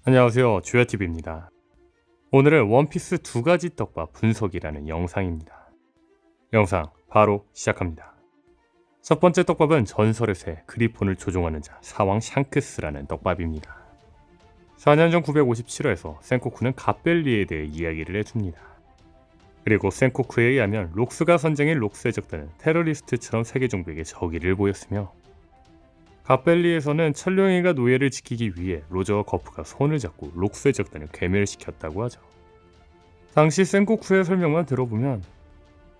안녕하세요, 주야TV입니다. 오늘은 원피스 두 가지 떡밥 분석이라는 영상입니다. 영상 바로 시작합니다. 첫 번째 떡밥은 전설의 새 그리폰을 조종하는 자 사왕 샹크스라는 떡밥입니다. 4년 전 957화에서 센코쿠는 갓벨리에 대해 이야기를 해줍니다. 그리고 센코쿠에 의하면 록스가 선쟁인 록스의 적단은 테러리스트처럼 세계 종족에게 적의를 보였으며 갓벨리에서는 천룡이가 노예를 지키기 위해 로저와 거프가 손을 잡고 록스의 적단을 괴멸시켰다고 하죠. 당시 센고쿠의 설명만 들어보면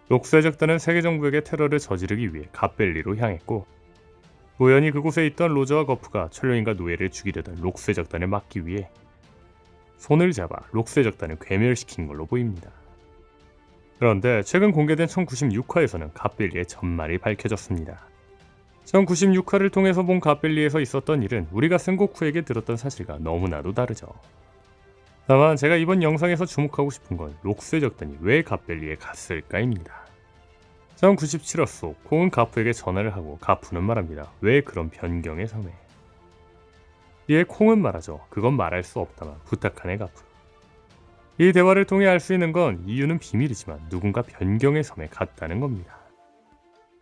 록스의 적단은 세계 정부에게 테러를 저지르기 위해 갓벨리로 향했고 우연히 그곳에 있던 로저와 거프가 천룡이가 노예를 죽이려던 록스의 적단을 막기 위해 손을 잡아 록스의 적단을 괴멸시킨 걸로 보입니다. 그런데 최근 공개된 1096화에서는 갓벨리의 전말이 밝혀졌습니다. 1096화를 통해서 본 갓벨리에서 있었던 일은 우리가 센고쿠에게 들었던 사실과 너무나도 다르죠. 다만 제가 이번 영상에서 주목하고 싶은 건 록스의 적단이 왜 갓벨리에 갔을까입니다. 1097화 속 콩은 가프에게 전화를 하고 가프는 말합니다. 왜 그런 변경의 섬에? 이에 콩은 말하죠. 그건 말할 수 없다만 부탁하네 가프. 이 대화를 통해 알 수 있는 건 이유는 비밀이지만 누군가 변경의 섬에 갔다는 겁니다.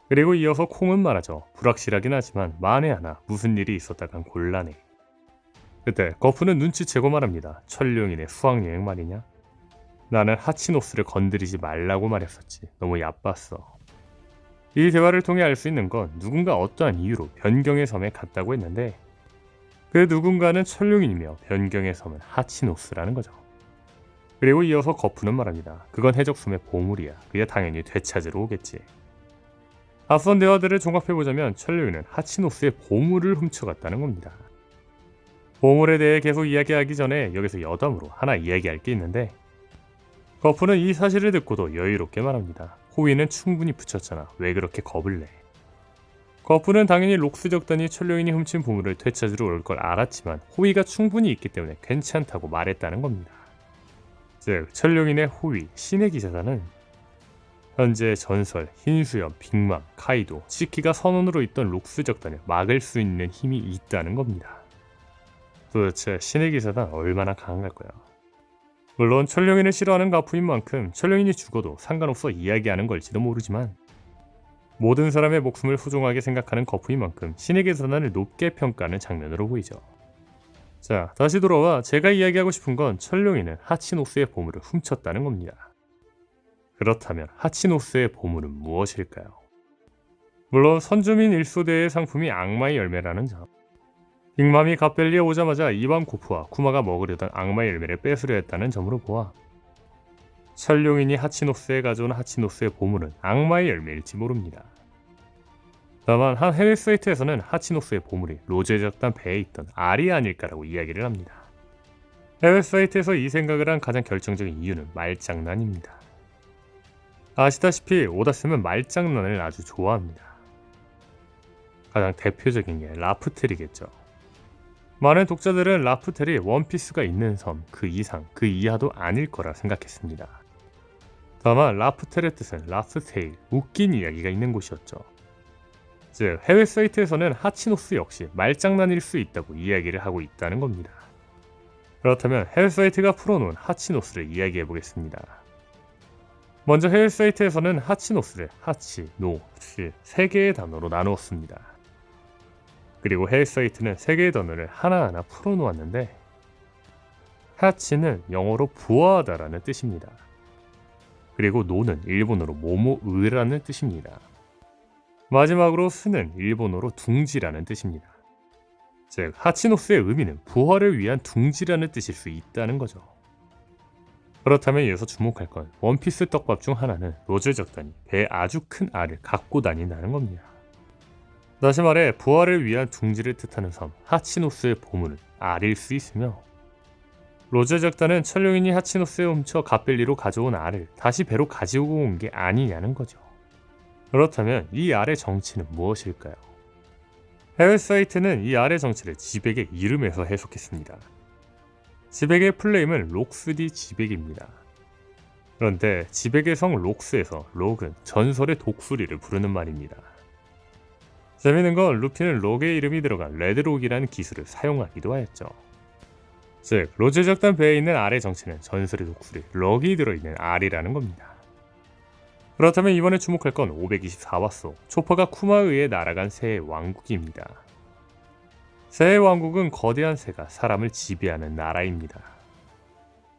그리고 이어서 콩은 말하죠. 불확실하긴 하지만 만에 하나 무슨 일이 있었다간 곤란해. 그때 거프는 눈치채고 말합니다. 천룡이네 수학여행 말이냐? 나는 하치노스를 건드리지 말라고 말했었지. 너무 얕봤어. 이 대화를 통해 알 수 있는 건 누군가 어떠한 이유로 변경의 섬에 갔다고 했는데 그 누군가는 천룡이며 변경의 섬은 하치노스라는 거죠. 그리고 이어서 거프는 말합니다. 그건 해적섬의 보물이야. 그야 당연히 되찾으러 오겠지. 앞선 대화들을 종합해보자면 천룡이는 하치노스의 보물을 훔쳐갔다는 겁니다. 보물에 대해 계속 이야기하기 전에 여기서 여담으로 하나 이야기할 게 있는데 거프는 이 사실을 듣고도 여유롭게 말합니다. 호위는 충분히 붙였잖아. 왜 그렇게 겁을 내? 거프는 당연히 록스 적단이 천룡인이 훔친 보물을 되찾으러 올 걸 알았지만 호위가 충분히 있기 때문에 괜찮다고 말했다는 겁니다. 즉 천룡인의 호위, 신의 기사단은 현재 전설, 흰수염, 빅맘, 카이도, 시키가 선원으로 있던 록스 적단을 막을 수 있는 힘이 있다는 겁니다. 도대체 신의 기사단 얼마나 강한 걸까요? 물론 천룡인을 싫어하는 가프인 만큼 천룡인이 죽어도 상관없어 이야기하는 걸지도 모르지만 모든 사람의 목숨을 후중하게 생각하는 거프인 만큼 신의 기사단을 높게 평가하는 장면으로 보이죠. 자, 다시 돌아와 제가 이야기하고 싶은 건 천룡인은 하치노스의 보물을 훔쳤다는 겁니다. 그렇다면 하치노스의 보물은 무엇일까요? 물론 선주민 일소대의 상품이 악마의 열매라는 점. 빅맘이 갓벨리에 오자마자 이방 고프와 쿠마가 먹으려던 악마의 열매를 뺏으려 했다는 점으로 보아 천룡인이 하치노스에 가져온 하치노스의 보물은 악마의 열매일지 모릅니다. 다만 한 해외 사이트에서는 하치노스의 보물이 로제 적단 배에 있던 알이 아닐까라고 이야기를 합니다. 해외 사이트에서 이 생각을 한 가장 결정적인 이유는 말장난입니다. 아시다시피 오다쌤은 말장난을 아주 좋아합니다. 가장 대표적인 게 라프텔이겠죠. 많은 독자들은 라프텔이 원피스가 있는 섬 그 이상 그 이하도 아닐 거라 생각했습니다. 다만 라프텔의 뜻은 라프테일, 웃긴 이야기가 있는 곳이었죠. 즉 해외 사이트에서는 하치노스 역시 말장난일 수 있다고 이야기를 하고 있다는 겁니다. 그렇다면 해외 사이트가 풀어놓은 하치노스를 이야기해보겠습니다. 먼저 해외 사이트에서는 하치노스를 하치, 노, 스 세 개의 단어로 나누었습니다. 그리고 해외 사이트는 세 개의 단어를 하나하나 풀어놓았는데 하치는 영어로 부하다라는 뜻입니다. 그리고 노는 일본어로 모모으라는 뜻입니다. 마지막으로 스는 일본어로 둥지라는 뜻입니다. 즉 하치노스의 의미는 부하를 위한 둥지라는 뜻일 수 있다는 거죠. 그렇다면 이어서 주목할 건 원피스 떡밥 중 하나는 로저 적단이 배에 아주 큰 알을 갖고 다닌다는 겁니다. 다시 말해 부하를 위한 둥지를 뜻하는 섬 하치노스의 보물은 알일 수 있으며 로저 적단은 천룡인이 하치노스에 훔쳐 갓벨리로 가져온 알을 다시 배로 가지고 온 게 아니냐는 거죠. 그렇다면 이 알의 정체는 무엇일까요? 해외 사이트는 이 알의 정체를 지백의 이름에서 해석했습니다. 지백의 플레임은 록스디 지백입니다. 그런데 지백의 성 록스에서 록은 전설의 독수리를 부르는 말입니다. 재미있는 건 루피는 록의 이름이 들어간 레드록이라는 기술을 사용하기도 하였죠. 즉 로제적단 배에 있는 알의 정체는 전설의 독수리 럭이 들어있는 알이라는 겁니다. 그렇다면 이번에 주목할 건 524화 속 초파가 쿠마에 의해 날아간 새의 왕국입니다. 새의 왕국은 거대한 새가 사람을 지배하는 나라입니다.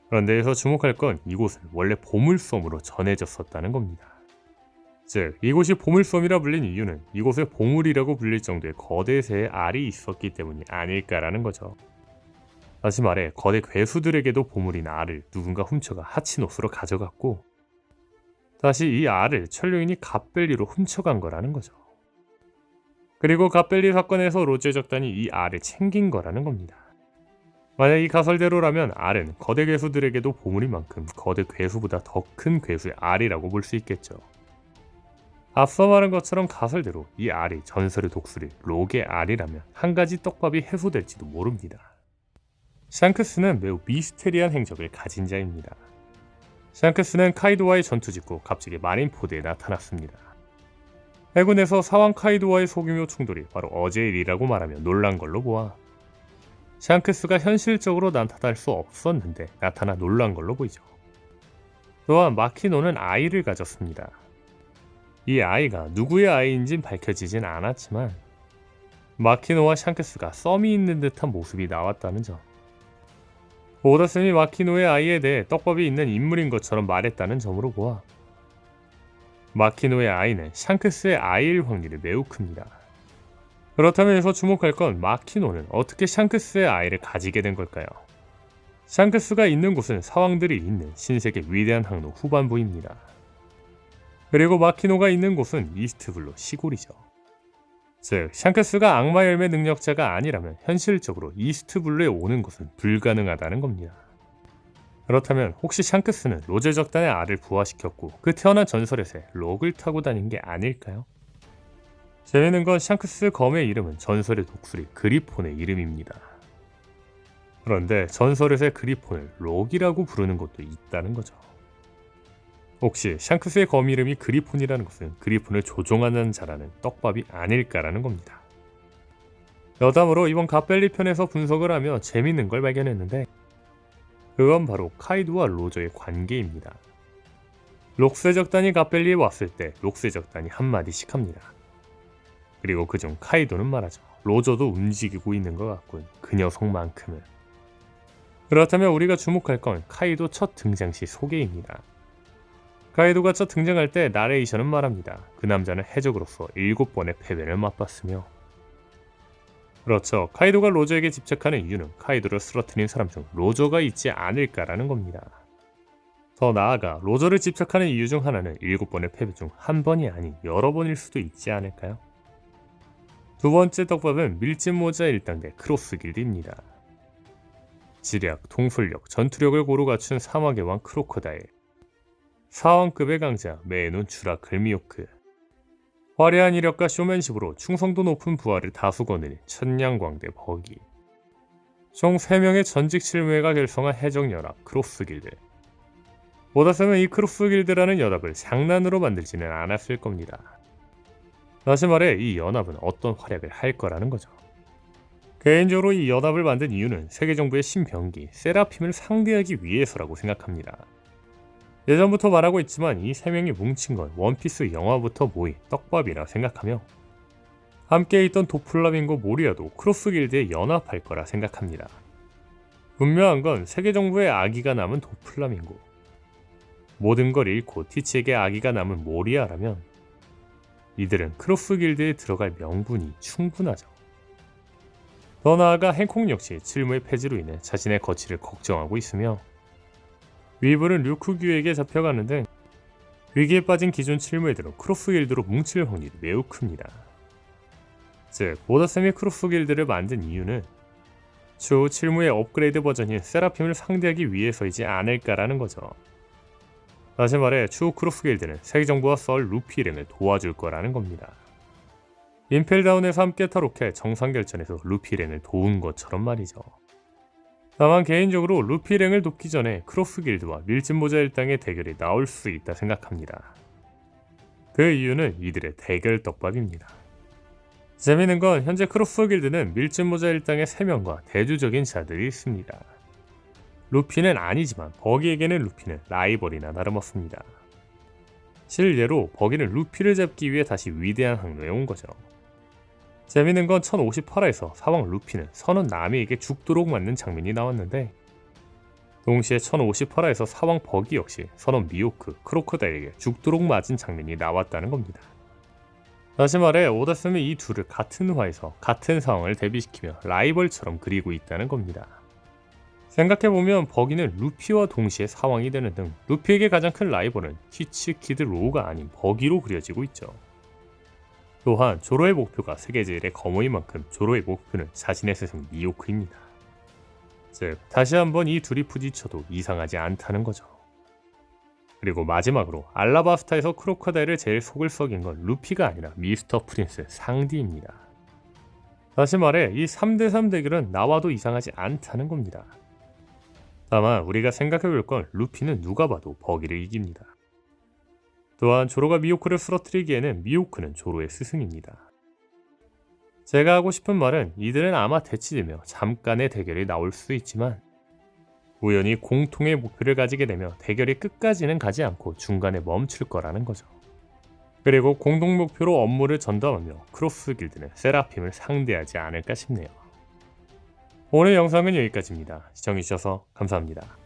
그런데 여기서 주목할 건 이곳은 원래 보물섬으로 전해졌었다는 겁니다. 즉 이곳이 보물섬이라 불린 이유는 이곳에 보물이라고 불릴 정도의 거대 새의 알이 있었기 때문이 아닐까라는 거죠. 다시 말해 거대 괴수들에게도 보물인 알을 누군가 훔쳐가 하치노스로 가져갔고 다시 이 알을 천룡인이 갓벨리로 훔쳐간 거라는 거죠. 그리고 갓벨리 사건에서 로제 적단이 이 알을 챙긴 거라는 겁니다. 만약 이 가설대로라면 알은 거대 괴수들에게도 보물인 만큼 거대 괴수보다 더 큰 괴수의 알이라고 볼 수 있겠죠. 앞서 말한 것처럼 가설대로 이 알이 전설의 독수리 록의 알이라면 한 가지 떡밥이 해소될지도 모릅니다. 샹크스는 매우 미스테리한 행적을 가진 자입니다. 샹크스는 카이도와의 전투 직후 갑자기 마린포드에 나타났습니다. 해군에서 사왕 카이도와의 소규모 충돌이 바로 어제의 일이라고 말하며 놀란 걸로 보아 샹크스가 현실적으로 나타날 수 없었는데 나타나 놀란 걸로 보이죠. 또한 마키노는 아이를 가졌습니다. 이 아이가 누구의 아이인진 밝혀지진 않았지만 마키노와 샹크스가 썸이 있는 듯한 모습이 나왔다는 점, 오다쌤이 마키노의 아이에 대해 떡밥이 있는 인물인 것처럼 말했다는 점으로 보아 마키노의 아이는 샹크스의 아이일 확률이 매우 큽니다. 그렇다면 여기서 주목할 건 마키노는 어떻게 샹크스의 아이를 가지게 된 걸까요? 샹크스가 있는 곳은 사왕들이 있는 신세계 위대한 항로 후반부입니다. 그리고 마키노가 있는 곳은 이스트블루 시골이죠. 즉 샹크스가 악마 열매 능력자가 아니라면 현실적으로 이스트블루에 오는 것은 불가능하다는 겁니다. 그렇다면 혹시 샹크스는 로제 적단의 알을 부화시켰고 그 태어난 전설의 새 록을 타고 다닌 게 아닐까요? 재미있는 건 샹크스 검의 이름은 전설의 독수리 그리폰의 이름입니다. 그런데 전설의 새 그리폰을 록이라고 부르는 것도 있다는 거죠. 혹시 샹크스의 검 이름이 그리폰이라는 것은 그리폰을 조종하는 자라는 떡밥이 아닐까라는 겁니다. 여담으로 이번 갓벨리 편에서 분석을 하며 재밌는 걸 발견했는데 그건 바로 카이도와 로저의 관계입니다. 록세적단이 갓벨리에 왔을 때 록세적단이 한마디씩 합니다. 그리고 그중 카이도는 말하죠. 로저도 움직이고 있는 것 같군. 그 녀석만큼은. 그렇다면 우리가 주목할 건 카이도 첫 등장 시 소개입니다. 카이도가 첫 등장할 때 나레이션은 말합니다. 그 남자는 해적으로서 7번의 패배를 맛봤으며 그렇죠. 카이도가 로저에게 집착하는 이유는 카이도를 쓰러뜨린 사람 중 로저가 있지 않을까라는 겁니다. 더 나아가 로저를 집착하는 이유 중 하나는 7번의 패배 중 한 번이 아닌 여러 번일 수도 있지 않을까요? 두 번째 떡밥은 밀짚모자 일당대 크로스 길드입니다. 지략, 통솔력, 전투력을 고루 갖춘 사막의 왕 크로커다일, 사왕급의 강자 메에논 주라 글미오크, 화려한 이력과 쇼맨십으로 충성도 높은 부하를 다수 거느린 천냥광대 버기, 총 3명의 전직 실무회가 결성한 해적연합 크로스길드. 오다쌤은 이 크로스길드라는 연합을 장난으로 만들지는 않았을 겁니다. 다시 말해 이 연합은 어떤 활약을 할 거라는 거죠. 개인적으로 이 연합을 만든 이유는 세계정부의 신병기 세라핌을 상대하기 위해서라고 생각합니다. 예전부터 말하고 있지만 이 3명이 뭉친 건 원피스 영화부터 모인 떡밥이라 생각하며 함께 있던 도플라밍고 모리아도 크로스 길드에 연합할 거라 생각합니다. 분명한 건 세계정부의 아기가 남은 도플라밍고, 모든 걸 잃고 티치에게 아기가 남은 모리아라면 이들은 크로스 길드에 들어갈 명분이 충분하죠. 더 나아가 행콕 역시 칠무의 폐지로 인해 자신의 거취를 걱정하고 있으며 위블은 류크규에게 잡혀가는 등 위기에 빠진 기존 칠무애들은 크로스 길드로 뭉칠 확률이 매우 큽니다. 즉 오다쌤이 크로스 길드를 만든 이유는 추후 칠무의 업그레이드 버전인 세라핌을 상대하기 위해서이지 않을까라는 거죠. 다시 말해 추후 크로스 길드는 세계정부와 썰 루피 일행을 도와줄 거라는 겁니다. 임펠다운에서 함께 탈옥해 정상결전에서 루피 일행을 도운 것처럼 말이죠. 다만 개인적으로 루피 일행을 돕기 전에 크로스 길드와 밀짚모자 일당의 대결이 나올 수 있다 생각합니다. 그 이유는 이들의 대결 떡밥입니다. 재미있는 건 현재 크로스 길드는 밀짚모자 일당의 3명과 대조적인 자들이 있습니다. 루피는 아니지만 버기에게는 루피는 라이벌이나 다름없습니다. 실례로 버기는 루피를 잡기 위해 다시 위대한 항로에 온 거죠. 재밌는 건 1058화에서 사왕 루피는 선원 나미에게 죽도록 맞는 장면이 나왔는데, 동시에 1058화에서 사왕 버기 역시 선원 미호크, 크로커다일에게 죽도록 맞은 장면이 나왔다는 겁니다. 다시 말해 오다스는 이 둘을 같은 화에서 같은 상황을 대비시키며 라이벌처럼 그리고 있다는 겁니다. 생각해보면 버기는 루피와 동시에 사왕이 되는 등 루피에게 가장 큰 라이벌은 티치 키드 로우가 아닌 버기로 그려지고 있죠. 또한 조로의 목표가 세계 제일의 검어인 만큼 조로의 목표는 자신의 스승 미호크입니다. 즉 다시 한번 이 둘이 부딪혀도 이상하지 않다는 거죠. 그리고 마지막으로 알라바스타에서 크로커다일을 제일 속을 썩인 건 루피가 아니라 미스터 프린스 상디입니다. 다시 말해 이 3대3 대결은 나와도 이상하지 않다는 겁니다. 다만 우리가 생각해볼 건 루피는 누가 봐도 버기를 이깁니다. 또한 조로가 미호크를 쓰러뜨리기에는 미호크는 조로의 스승입니다. 제가 하고 싶은 말은 이들은 아마 대치되며 잠깐의 대결이 나올 수 있지만 우연히 공통의 목표를 가지게 되며 대결이 끝까지는 가지 않고 중간에 멈출 거라는 거죠. 그리고 공동 목표로 업무를 전담하며 크로스 길드는 세라핌을 상대하지 않을까 싶네요. 오늘 영상은 여기까지입니다. 시청해주셔서 감사합니다.